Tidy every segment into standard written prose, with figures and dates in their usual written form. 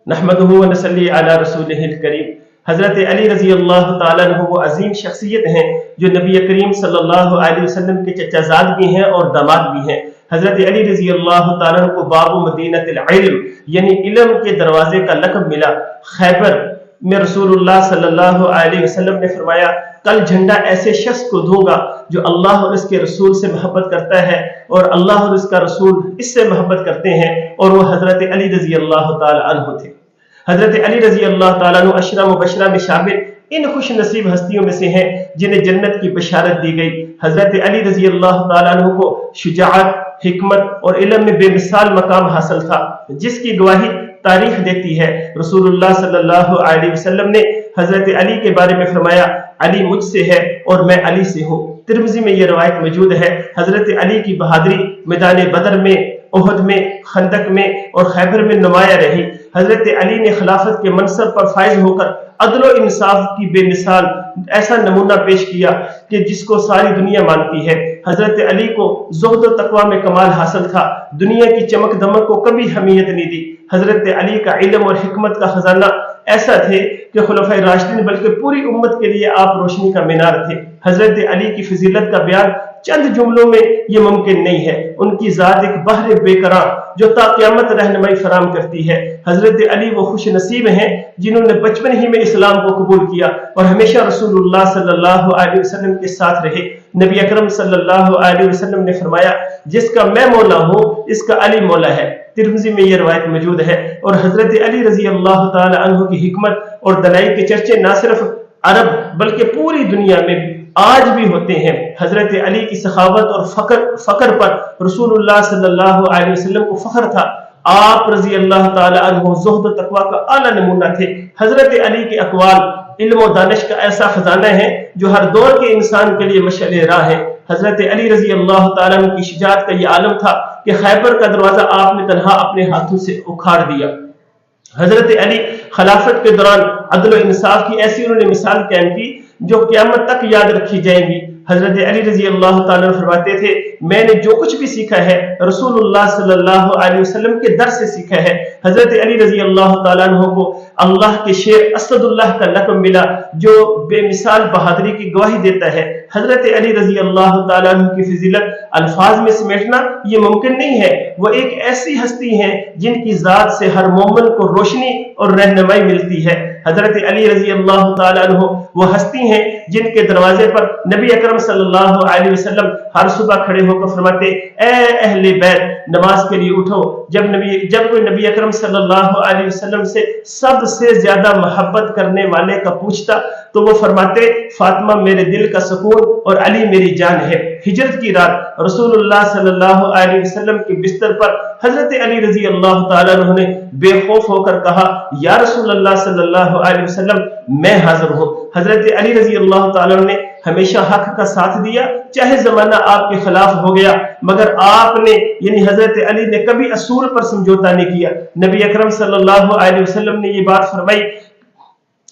नहमदुहु व नसल्ली अला रसूलिहिल करीम। हजरत अली रजी अल्लाह ताला अन्हु वो अजीम शख्सियत हैं जो नबी करीम सल्लल्लाहु अलैहि वसल्लम के चचाजाद भी हैं और दामाद भी हैं। हजरत अली रजी अल्लाह ताला अन्हु को बाबू मदीनतिल इल्म यानी इल्म के दरवाजे का लक़ब मिला। खैबर में रसूलुल्लाह सल्लल्लाहु अलैहि वसल्लम ने फरमाया, कल झंडा ऐसे शख्स को दूंगा जो अल्लाह और इसके रसूल से मोहब्बत करता है और अल्लाह और इसका रसूल इससे मोहब्बत करते हैं, और वो हजरत अली रजी अल्लाह ताला अन्हु थे। हजरत अली रजी अल्लाह ताला अन्हु अशरा मुबशरा में शामिल इन खुश नसीब हस्तियों में से हैं जिन्हें जन्नत की बशारत दी गई। हजरत अली रजी अल्लाह ताला अन्हु को शुजाअत, हिकमत और इल्म में बेमिसाल मकाम हासिल था, जिसकी गवाही तारीख देती है। रसूलुल्लाह सल्लल्लाहु अलैहि वसल्लम ने हजरत अली के बारे में फरमाया, अली मुझसे है और मैं अली से हूँ। तिर्मिज़ी में यह रवायत मौजूद है। हजरत अली की बहादुरी मैदान बदर में, उहद में, खंदक में और खैबर में नुमाया रही। हजरत अली ने खिलाफत के मनसब पर फायज होकर अदल और इंसाफ की बेमिसाल ऐसा नमूना पेश किया कि जिसको सारी दुनिया मानती है। हजरत अली को ज़ुहद और तकवा में कमाल हासिल था, दुनिया की चमक दमक को कभी हमीयत नहीं दी। हजरत अली का इल्म और हिकमत का खजाना ऐसा थे कि खुलफाए राशिदीन बल्कि पूरी उम्मत के लिए आप रोशनी का मीनार थे। हजरत अली की फजीलत का बयान चंद जुमलों में ये मुमकिन नहीं है। उनकी जात एक बहर बेकरां जो ता क़यामत रहनुमाई फराम करती है। हजरत अली वो खुश नसीब हैं जिन्होंने बचपन ही में इस्लाम को कबूल किया और हमेशा रसूलुल्लाह सल्लल्लाहु अलैहि वसल्लम के साथ रहे। नबी अकरम सल्लल्लाहु अलैहि वसल्लम ने फरमाया, जिसका मैं मौला हूँ इसका अली मौला है। तिर्मिज़ी में यह रवायत मौजूद है। और हजरत अली रजी अल्लाह ताला अन्हु की हिकमत और दलाई के चर्चे न सिर्फ अरब बल्कि पूरी दुनिया में आज भी होते हैं। हजरत अली की सखावत और फकर पर रसूलुल्लाह सल्लल्लाहु अलैहि वसल्लम को फख्र था। आप रजी अल्लाह ताला अन्हु ज़ुहद और तकवा का आला नमूना थे। हजरत अली के अक़वाल इल्म और दानिश का ऐसा खजाना है जो हर दौर के इंसान के लिए मशअल राह है। हजरत अली रजी अल्लाह ताला अन्हु की शुजाअत का यह आलम था कि खैबर का दरवाजा आपने तन्हा अपने हाथों से उखाड़ दिया। हजरत अली खिलाफत के दौरान अदल और इंसाफ की ऐसी उन्होंने मिसाल कायम की जो क़यामत तक याद रखी जाएंगी। हजरत अली रजी अल्लाह ताला फरमाते थे, मैंने जो कुछ भी सीखा है रसूलुल्लाह सल्लल्लाहु अलैहि वसल्लम के दर से सीखा है। हजरत अली रजी अल्लाह ताला अन्हु को अल्लाह के शेर असदुल्लाह का लक़ब मिला जो बेमिसाल बहादुरी की गवाही देता है। हजरत अली रजी अल्लाह ताला अन्हु की फजीलत अल्फाज में समेटना ये मुमकिन नहीं है। वो एक ऐसी हस्ती है जिनकी जात से हर मोमिन को रोशनी और रहनुमाई मिलती है। हजरत अली रजी अल्लाह ताला अन्हु वो हस्ती हैं जिनके दरवाजे पर नबी अकरम सल्लल्लाहु अलैहि वसल्लम हर सुबह खड़े होकर फरमाते, ए अहले बैत नमाज के लिए उठो। जब कोई नबी अकरम सल्लल्लाहु अलैहि वसल्लम से सबसे ज्यादा मोहब्बत करने वाले का पूछता तो वो फरमाते, फातिमा मेरे दिल का सुकून और अली मेरी जान है। हिजरत की रात रसूलुल्लाह सल्लल्लाहु अलैहि वसल्लम के बिस्तर पर हजरत अली रजी अल्लाह ताला अन्हु ने बेखौफ होकर कहा, या रसूलल्लाह सल्लल्लाहु अलैहि वसल्लम मैं हाजिर हूँ। हजरत अली रजी अल्लाह ताला ने हमेशा हक का साथ दिया, चाहे जमाना आपके खिलाफ हो गया, मगर आपने यानी हजरत अली ने कभी असूल पर समझौता नहीं किया। नबी अकरम सल्लल्लाहु अलैहि वसल्लम ने ये बात फरमाई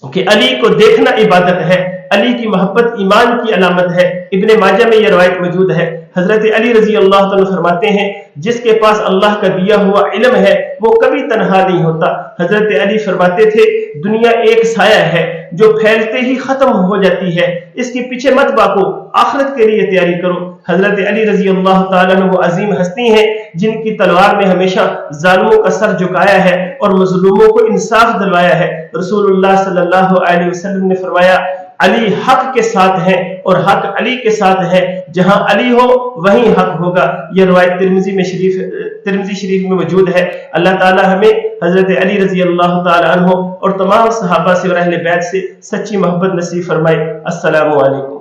कि अली को देखना इबादत है, अली की मोहब्बत ईमान की अलामत है। इब्ने माजा में यह रवायत मौजूद है। हजरत अली रजी अल्लाह ताला फरमाते हैं, जिसके पास अल्लाह का दिया हुआ इल्म है वो कभी तन्हा नहीं होता। हजरत अली फरमाते थे, दुनिया एक साया है जो फैलते ही खत्म हो जाती है, इसके पीछे मत भागो, आखिरत के लिए तैयारी करो। हजरत अली रजी अल्लाह ताला वो अजीम हस्ती हैं जिनकी तलवार ने हमेशा जालिमों का सर झुकाया है और मजलूमों को इंसाफ दिलवाया है। रसूलुल्लाह सल्लल्लाहु अलैहि वसल्लम ने फरमाया, अली हक के साथ है और हक अली के साथ है, जहां अली हो वहीं हक होगा। यह रवायत तिर्मिज़ी शरीफ में मौजूद है। अल्लाह ताला हमें हजरत अली रजी अल्लाह ताला अन्हु और तमाम सहाबा से और अहले बैत से सच्ची मोहब्बत नसीब फरमाए। अस्सलामु अलैकुम।